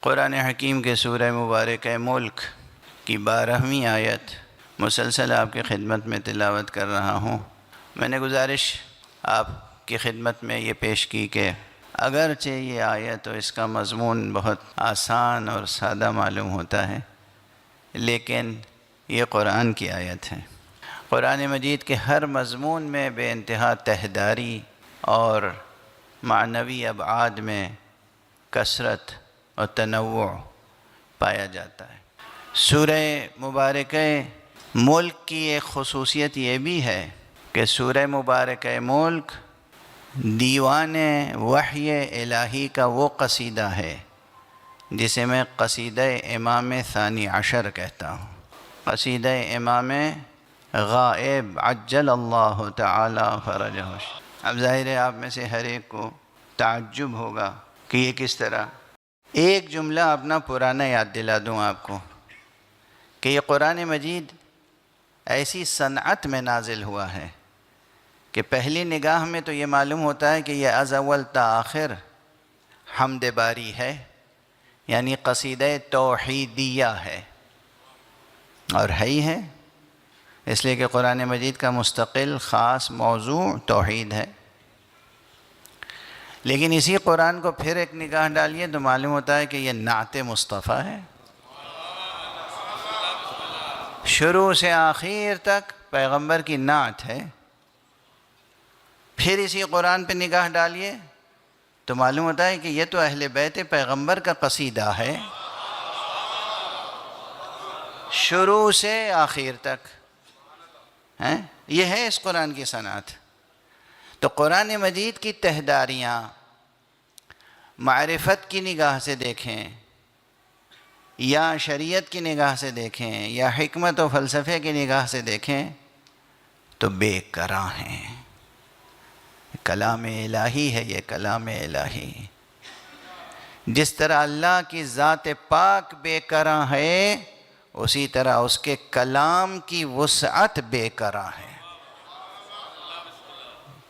قرآن حکیم کے سورہ مبارک ملک کی 12ویں آیت مسلسل آپ کی خدمت میں تلاوت کر رہا ہوں۔ میں نے گزارش آپ کی خدمت میں یہ پیش کی کہ اگرچہ یہ آیت اور اس کا مضمون بہت آسان اور سادہ معلوم ہوتا ہے، لیکن یہ قرآن کی آیت ہے۔ قرآن مجید کے ہر مضمون میں بے انتہا تہداری اور معنوی ابعاد میں کثرت اور تنوع پایا جاتا ہے۔ سورہ مبارکہ ملک کی ایک خصوصیت یہ بھی ہے کہ سورہ مبارکہ ملک دیوان وحی الہی کا وہ قصیدہ ہے جسے میں قصیدہ امام ثانی عشر کہتا ہوں، قصیدہ امام غائب عجل اللہ تعالی فرجہ۔ اب ظاہر ہے آپ میں سے ہر ایک کو تعجب ہوگا کہ یہ کس طرح۔ ایک جملہ اپنا پرانا یاد دلا دوں آپ کو کہ یہ قرآن مجید ایسی صنعت میں نازل ہوا ہے کہ پہلی نگاہ میں تو یہ معلوم ہوتا ہے کہ یہ از اول تا آخر حمد باری ہے، یعنی قصیدہ توحیدیہ ہے، اور ہے ہی ہے اس لیے کہ قرآن مجید کا مستقل خاص موضوع توحید ہے۔ لیکن اسی قرآن کو پھر ایک نگاہ ڈالیے تو معلوم ہوتا ہے کہ یہ نعت مصطفیٰ ہے، شروع سے آخر تک پیغمبر کی نعت ہے۔ پھر اسی قرآن پہ نگاہ ڈالیے تو معلوم ہوتا ہے کہ یہ تو اہل بیت پیغمبر کا قصیدہ ہے، شروع سے آخر تک یہ ہے اس قرآن کی صنعت۔ تو قرآن مجید کی تہداریاں معرفت کی نگاہ سے دیکھیں یا شریعت کی نگاہ سے دیکھیں یا حکمت و فلسفے کی نگاہ سے دیکھیں تو بے کراں ہیں۔ کلام الہی ہے یہ، کلام الہی۔ جس طرح اللہ کی ذات پاک بے کراں ہے، اسی طرح اس کے کلام کی وسعت بے کراں ہے۔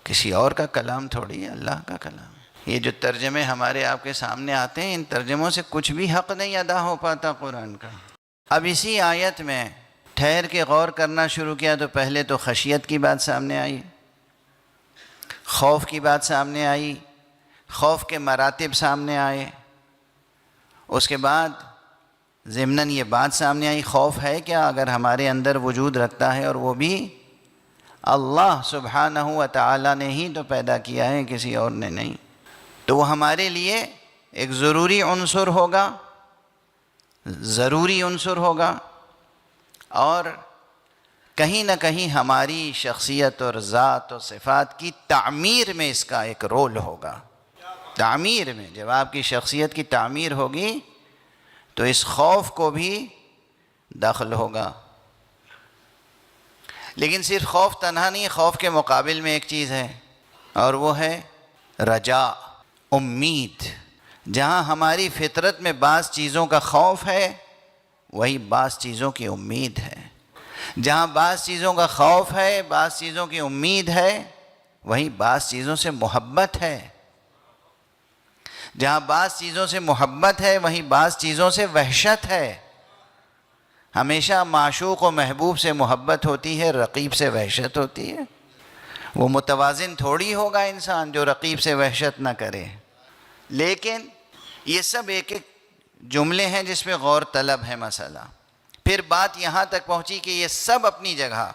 کسی اور کا کلام تھوڑی ہے، اللہ کا کلام ہے۔ یہ جو ترجمے ہمارے آپ کے سامنے آتے ہیں، ان ترجموں سے کچھ بھی حق نہیں ادا ہو پاتا قرآن کا۔ اب اسی آیت میں ٹھہر کے غور کرنا شروع کیا تو پہلے تو خشیت کی بات سامنے آئی، خوف کی بات سامنے آئی، خوف کے مراتب سامنے آئے۔ اس کے بعد ضمناً یہ بات سامنے آئی، خوف ہے کیا اگر ہمارے اندر وجود رکھتا ہے، اور وہ بھی اللہ سبحانہ و تعالی نے ہی تو پیدا کیا ہے، کسی اور نے نہیں، تو وہ ہمارے لیے ایک ضروری عنصر ہوگا، ضروری عنصر ہوگا، اور کہیں نہ کہیں ہماری شخصیت اور ذات و صفات کی تعمیر میں اس کا ایک رول ہوگا۔ تعمیر میں جب آپ کی شخصیت کی تعمیر ہوگی تو اس خوف کو بھی دخل ہوگا۔ لیکن صرف خوف تنہا نہیں، خوف کے مقابل میں ایک چیز ہے، اور وہ ہے رجا، امید۔ جہاں ہماری فطرت میں بعض چیزوں کا خوف ہے، وہی بعض چیزوں کی امید ہے۔ جہاں بعض چیزوں کا خوف ہے، بعض چیزوں کی امید ہے، وہیں بعض چیزوں سے محبت ہے۔ جہاں بعض چیزوں سے محبت ہے، وہیں بعض چیزوں سے وحشت ہے۔ ہمیشہ معشوق و محبوب سے محبت ہوتی ہے، رقیب سے وحشت ہوتی ہے۔ وہ متوازن تھوڑی ہوگا انسان جو رقیب سے وحشت نہ کرے۔ لیکن یہ سب ایک ایک جملے ہیں جس میں غور طلب ہے مسئلہ۔ پھر بات یہاں تک پہنچی کہ یہ سب اپنی جگہ،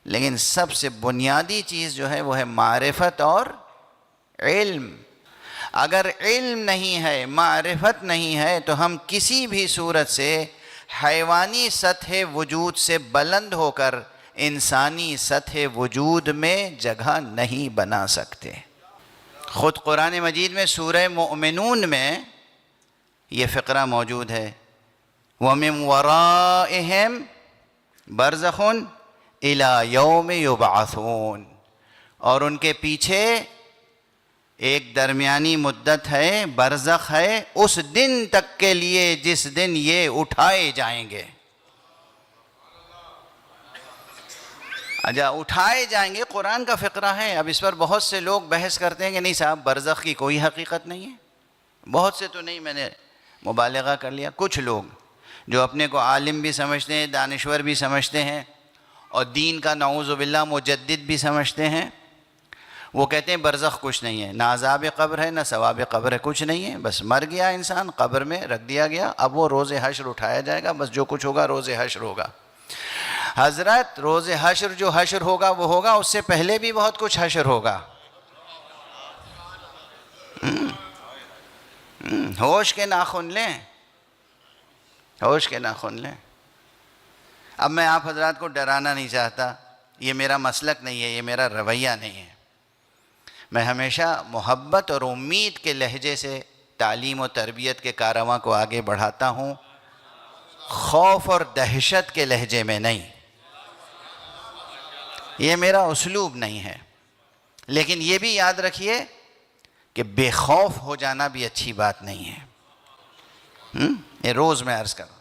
لیکن سب سے بنیادی چیز جو ہے وہ ہے معرفت اور علم۔ اگر علم نہیں ہے، معرفت نہیں ہے، تو ہم کسی بھی صورت سے حیوانی سطح وجود سے بلند ہو کر انسانی سطح وجود میں جگہ نہیں بنا سکتے۔ خود قرآن مجید میں سورہ مؤمنون میں یہ فقرہ موجود ہے، وَمِن وَرَائِهِمْ بَرْزَخٌ إِلَى يَوْمِ يُبْعَثُونَ، اور ان کے پیچھے ایک درمیانی مدت ہے، برزخ ہے، اس دن تک کے لیے جس دن یہ اٹھائے جائیں گے۔ اٹھائے جائیں گے قرآن کا فقرہ ہے۔ اب اس پر بہت سے لوگ بحث کرتے ہیں کہ نہیں صاحب برزخ کی کوئی حقیقت نہیں ہے، بہت سے تو نہیں، میں نے مبالغہ کر لیا. کچھ لوگ جو اپنے کو عالم بھی سمجھتے ہیں، دانشور بھی سمجھتے ہیں، اور دین کا نعوذ باللہ مجدد بھی سمجھتے ہیں، وہ کہتے ہیں برزخ کچھ نہیں ہے، نہ عذاب قبر ہے نہ ثواب قبر ہے، کچھ نہیں ہے، بس مر گیا انسان، قبر میں رکھ دیا گیا، اب وہ روز حشر اٹھایا جائے گا، بس جو کچھ ہوگا روز حشر ہوگا. حضرت روز حشر جو حشر ہوگا وہ ہوگا، اس سے پہلے بھی بہت کچھ حشر ہوگا. ہوش کے ناخن لیں، ہوش کے ناخن لیں. اب میں آپ حضرات کو ڈرانا نہیں چاہتا، یہ میرا مسلک نہیں ہے، یہ میرا رویہ نہیں ہے. میں ہمیشہ محبت اور امید کے لہجے سے تعلیم و تربیت کے کاررواں کو آگے بڑھاتا ہوں، خوف اور دہشت کے لہجے میں نہیں. یہ میرا اسلوب نہیں ہے. لیکن یہ بھی یاد رکھیے کہ بے خوف ہو جانا بھی اچھی بات نہیں ہے. یہ روز میں عرض کروں،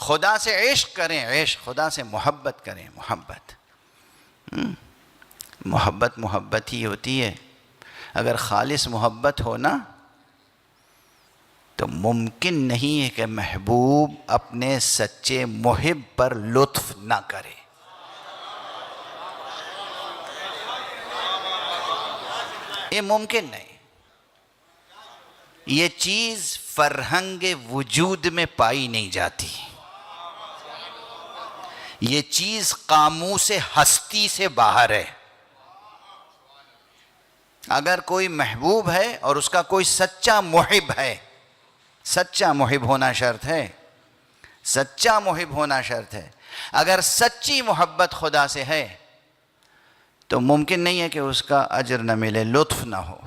خدا سے عشق کریں، عشق، خدا سے محبت کریں، محبت. محبت محبت ہی ہوتی ہے. اگر خالص محبت ہو نا تو ممکن نہیں ہے کہ محبوب اپنے سچے محب پر لطف نہ کرے. یہ ممکن نہیں. یہ چیز فرہنگ وجود میں پائی نہیں جاتی. یہ چیز قاموس ہستی سے باہر ہے. اگر کوئی محبوب ہے اور اس کا کوئی سچا محب ہے، سچا محب ہونا شرط ہے، سچا محب ہونا شرط ہے. اگر سچی محبت خدا سے ہے تو ممکن نہیں ہے کہ اس کا اجر نہ ملے، لطف نہ ہو.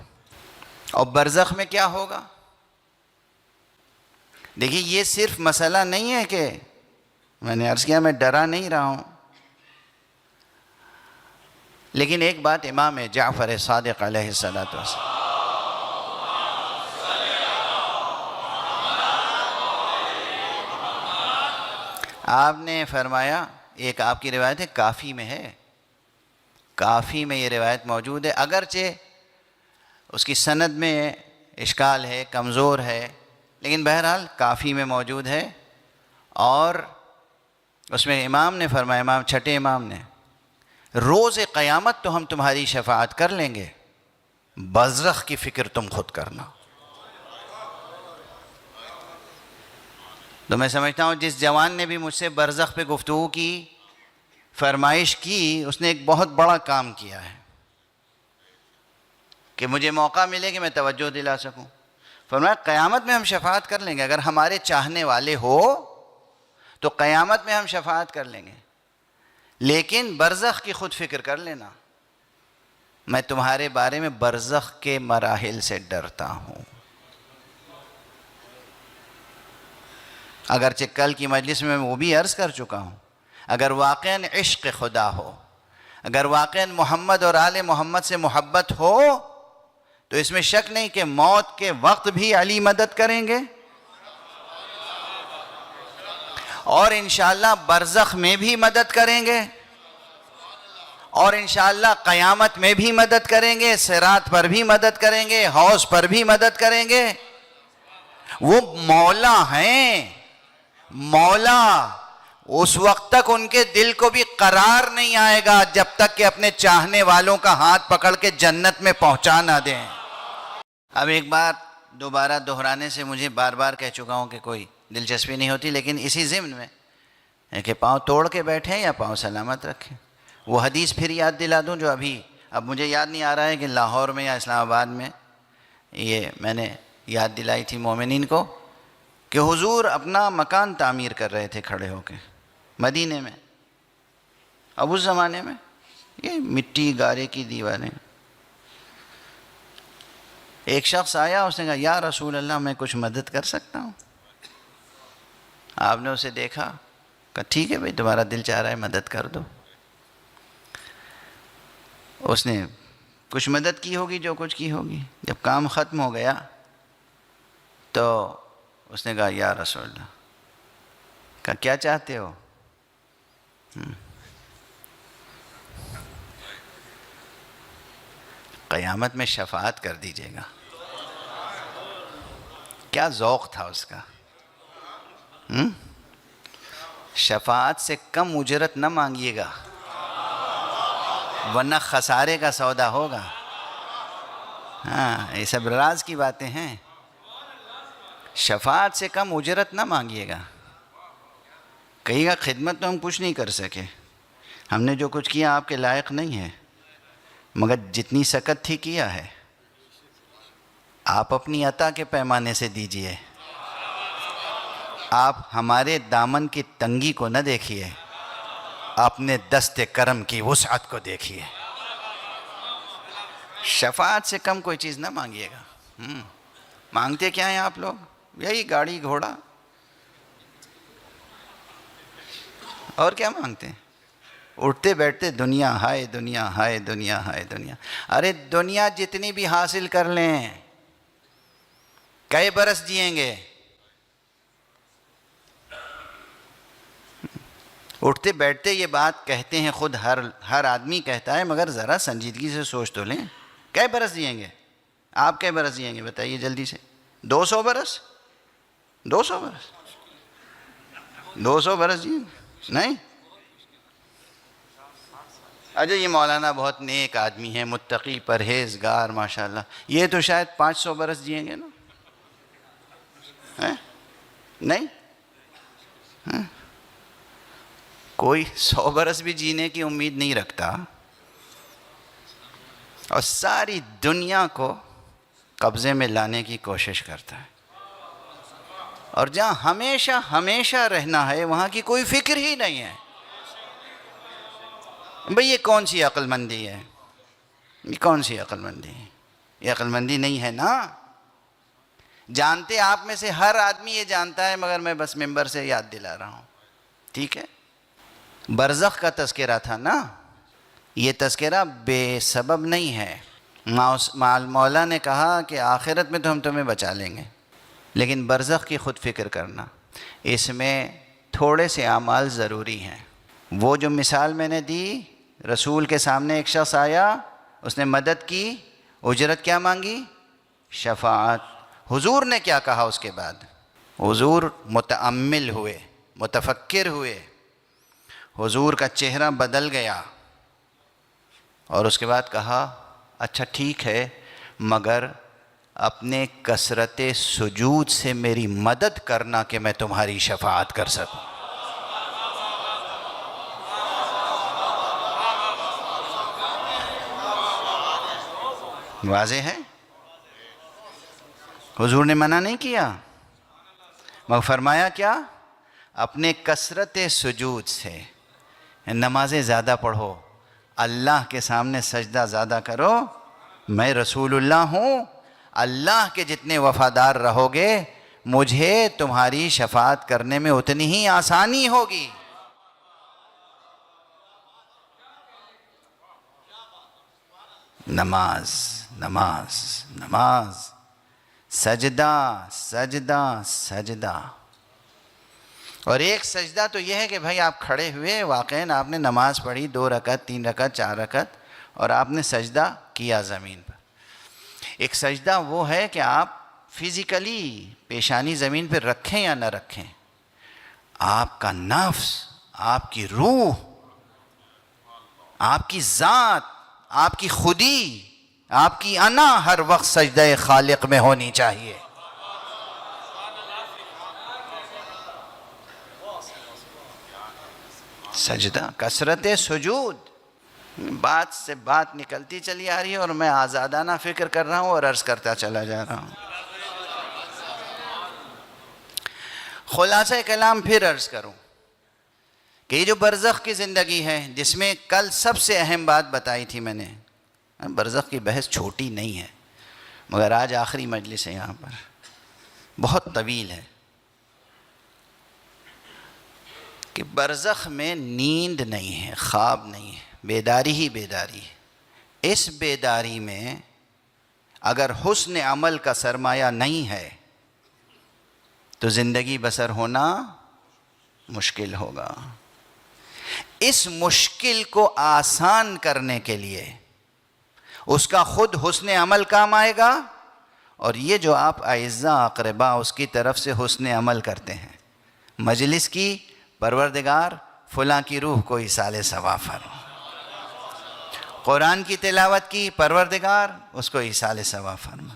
اور برزخ میں کیا ہوگا؟ دیکھیے یہ صرف مسئلہ نہیں ہے کہ میں نے عرض کیا میں ڈرا نہیں رہا ہوں، لیکن ایک بات امام جعفر صادق علیہ الصلوۃ والسلام، آپ نے فرمایا، ایک آپ کی روایت ہے، کافی میں ہے، کافی میں یہ روایت موجود ہے، اگرچہ اس کی سند میں اشکال ہے، کمزور ہے، لیکن بہرحال کافی میں موجود ہے. اور اس میں امام نے فرمایا، امام چھٹے امام نے، روز قیامت تو ہم تمہاری شفاعت کر لیں گے، برزخ کی فکر تم خود کرنا. تو میں سمجھتا ہوں جس جوان نے بھی مجھ سے برزخ پہ گفتگو کی، فرمائش کی، اس نے ایک بہت بڑا کام کیا ہے کہ مجھے موقع ملے کہ میں توجہ دلا سکوں. فرمایا قیامت میں ہم شفاعت کر لیں گے، اگر ہمارے چاہنے والے ہو تو قیامت میں ہم شفاعت کر لیں گے، لیکن برزخ کی خود فکر کر لینا. میں تمہارے بارے میں برزخ کے مراحل سے ڈرتا ہوں. اگرچہ کل کی مجلس میں وہ بھی عرض کر چکا ہوں، اگر واقعاً عشق خدا ہو، اگر واقعاً محمد اور آل محمد سے محبت ہو تو اس میں شک نہیں کہ موت کے وقت بھی علی مدد کریں گے، اور انشاءاللہ برزخ میں بھی مدد کریں گے، اور انشاءاللہ قیامت میں بھی مدد کریں گے، صراط پر بھی مدد کریں گے، حوض پر بھی مدد کریں گے. وہ مولا ہیں، مولا. اس وقت تک ان کے دل کو بھی قرار نہیں آئے گا جب تک کہ اپنے چاہنے والوں کا ہاتھ پکڑ کے جنت میں پہنچا نہ دیں. اب ایک بات دوبارہ دہرانے سے مجھے بار بار کہہ چکا ہوں کہ کوئی دلچسپی نہیں ہوتی، لیکن اسی ضمن میں کہ پاؤں توڑ کے بیٹھیں یا پاؤں سلامت رکھیں. وہ حدیث پھر یاد دلا دوں جو اب مجھے یاد نہیں آ رہا ہے کہ لاہور میں یا اسلام آباد میں یہ میں نے یاد دلائی تھی مومنین کو، کہ حضور اپنا مکان تعمیر کر رہے تھے کھڑے ہو کے مدینے میں. اب اس زمانے میں یہ مٹی گارے کی دیواریں. ایک شخص آیا، اس نے کہا یا رسول اللہ میں کچھ مدد کر سکتا ہوں؟ آپ نے اسے دیکھا، کہا ٹھیک ہے بھائی، تمہارا دل چاہ رہا ہے مدد کر دو. اس نے کچھ مدد کی ہوگی، جو کچھ کی ہوگی. جب کام ختم ہو گیا تو اس نے کہا یا رسول اللہ. کہا کیا چاہتے ہو؟ قیامت میں شفاعت کر دیجیے گا. کیا ذوق تھا اس کا. شفاعت سے کم اجرت نہ مانگیے گا ورنہ خسارے کا سودا ہوگا. ہاں یہ سب راز کی باتیں ہیں. شفاعت سے کم اجرت نہ مانگیے گا. کہیے گا خدمت تو ہم کچھ نہیں کر سکے, ہم نے جو کچھ کیا آپ کے لائق نہیں ہے, مگر جتنی سکت تھی کیا ہے. آپ اپنی عطا کے پیمانے سے دیجئے, آپ ہمارے دامن کی تنگی کو نہ دیکھیے, اپنے دست کرم کی وسعت کو دیکھیے. شفاعت سے کم کوئی چیز نہ مانگیے گا. مانگتے کیا ہیں آپ لوگ؟ یہی گاڑی گھوڑا, اور کیا مانگتے ہیں؟ اٹھتے بیٹھتے دنیا ہائے دنیا ہائے دنیا ہائے دنیا. ارے دنیا جتنی بھی حاصل کر لیں کئی برس جئیں گے؟ اٹھتے بیٹھتے یہ بات کہتے ہیں, خود ہر آدمی کہتا ہے, مگر ذرا سنجیدگی سے سوچ تو لیں. کئی برس جئیں گے آپ؟ کئی برس جئیں گے بتائیے جلدی سے؟ 200 برس؟ 200 برس؟ 200 برس جئیں گے؟ نہیں. اچھا یہ مولانا بہت نیک آدمی ہیں, متقی پرہیزگار ماشاءاللہ, یہ تو شاید 500 برس جئیں گے نا؟ نہیں, کوئی 100 برس بھی جینے کی امید نہیں رکھتا, اور ساری دنیا کو قبضے میں لانے کی کوشش کرتا ہے. اور جہاں ہمیشہ ہمیشہ رہنا ہے وہاں کی کوئی فکر ہی نہیں ہے. بھئی یہ کون سی عقل مندی ہے؟ یہ کون سی عقل مندی ہے؟ یہ عقل مندی نہیں ہے نا. جانتے آپ میں سے ہر آدمی یہ جانتا ہے, مگر میں بس ممبر سے یاد دلا رہا ہوں. ٹھیک ہے, برزخ کا تذکرہ تھا نا, یہ تذکرہ بے سبب نہیں ہے. مولا نے کہا کہ آخرت میں تو ہم تمہیں بچا لیں گے, لیکن برزخ کی خود فکر کرنا, اس میں تھوڑے سے اعمال ضروری ہیں. وہ جو مثال میں نے دی, رسول کے سامنے ایک شخص آیا, اس نے مدد کی, اجرت کیا مانگی؟ شفاعت. حضور نے کیا کہا اس کے بعد؟ حضور متأمل ہوئے, متفکر ہوئے, حضور کا چہرہ بدل گیا, اور اس کے بعد کہا اچھا ٹھیک ہے, مگر اپنے کثرت سجود سے میری مدد کرنا کہ میں تمہاری شفاعت کر سکوں. واضح ہے؟ حضور نے منع نہیں کیا, مگر فرمایا کیا؟ اپنے کثرت سجود سے. نمازیں زیادہ پڑھو, اللہ کے سامنے سجدہ زیادہ کرو. میں رسول اللہ ہوں, اللہ کے جتنے وفادار رہو گے مجھے تمہاری شفاعت کرنے میں اتنی ہی آسانی ہوگی. نماز نماز نماز, سجدہ سجدہ سجدہ. اور ایک سجدہ تو یہ ہے کہ بھائی آپ کھڑے ہوئے, واقعاً آپ نے نماز پڑھی 2 رکعت 3 رکعت 4 رکعت, اور آپ نے سجدہ کیا زمین پر. ایک سجدہ وہ ہے کہ آپ فزیکلی پیشانی زمین پہ رکھیں یا نہ رکھیں, آپ کا نفس, آپ کی روح, آپ کی ذات, آپ کی خودی, آپ کی انا ہر وقت سجدہ خالق میں ہونی چاہیے. سجدہ, کثرت سجود. بات سے بات نکلتی چلی آ رہی ہے اور میں آزادانہ فکر کر رہا ہوں اور عرض کرتا چلا جا رہا ہوں. خلاصہ کلام پھر عرض کروں کہ یہ جو برزخ کی زندگی ہے, جس میں کل سب سے اہم بات بتائی تھی میں نے, برزخ کی بحث چھوٹی نہیں ہے, مگر آج آخری مجلس ہے یہاں پر, بہت طویل ہے, کہ برزخ میں نیند نہیں ہے, خواب نہیں ہے, بیداری ہی بیداری ہے. اس بیداری میں اگر حسن عمل کا سرمایہ نہیں ہے تو زندگی بسر ہونا مشکل ہوگا. اس مشکل کو آسان کرنے کے لیے اس کا خود حسن عمل کام آئے گا, اور یہ جو آپ اعزاء اقربا اس کی طرف سے حسن عمل کرتے ہیں، مجلس کی پروردگار فلاں کی روح کو ایصال ثواب فرما، قرآن کی تلاوت کی پروردگار اس کو ایصال ثواب فرما،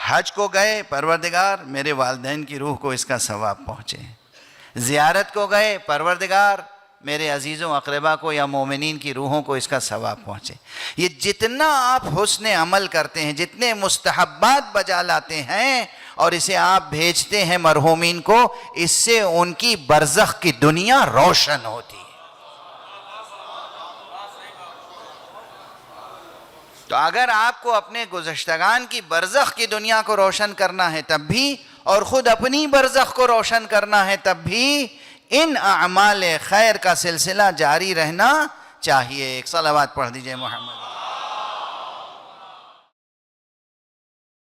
حج کو گئے پروردگار میرے والدین کی روح کو اس کا ثواب پہنچے، زیارت کو گئے پروردگار میرے عزیزوں اقربا کو یا مومنین کی روحوں کو اس کا ثواب پہنچے۔ یہ جتنا آپ حسن عمل کرتے ہیں، جتنے مستحبات بجا لاتے ہیں اور اسے آپ بھیجتے ہیں مرحومین کو، اس سے ان کی برزخ کی دنیا روشن ہوتی ہے۔ تو اگر آپ کو اپنے گزشتگان کی برزخ کی دنیا کو روشن کرنا ہے تب بھی، اور خود اپنی برزخ کو روشن کرنا ہے تب بھی، ان اعمال خیر کا سلسلہ جاری رہنا چاہیے۔ ایک صلوات پڑھ دیجئے محمد۔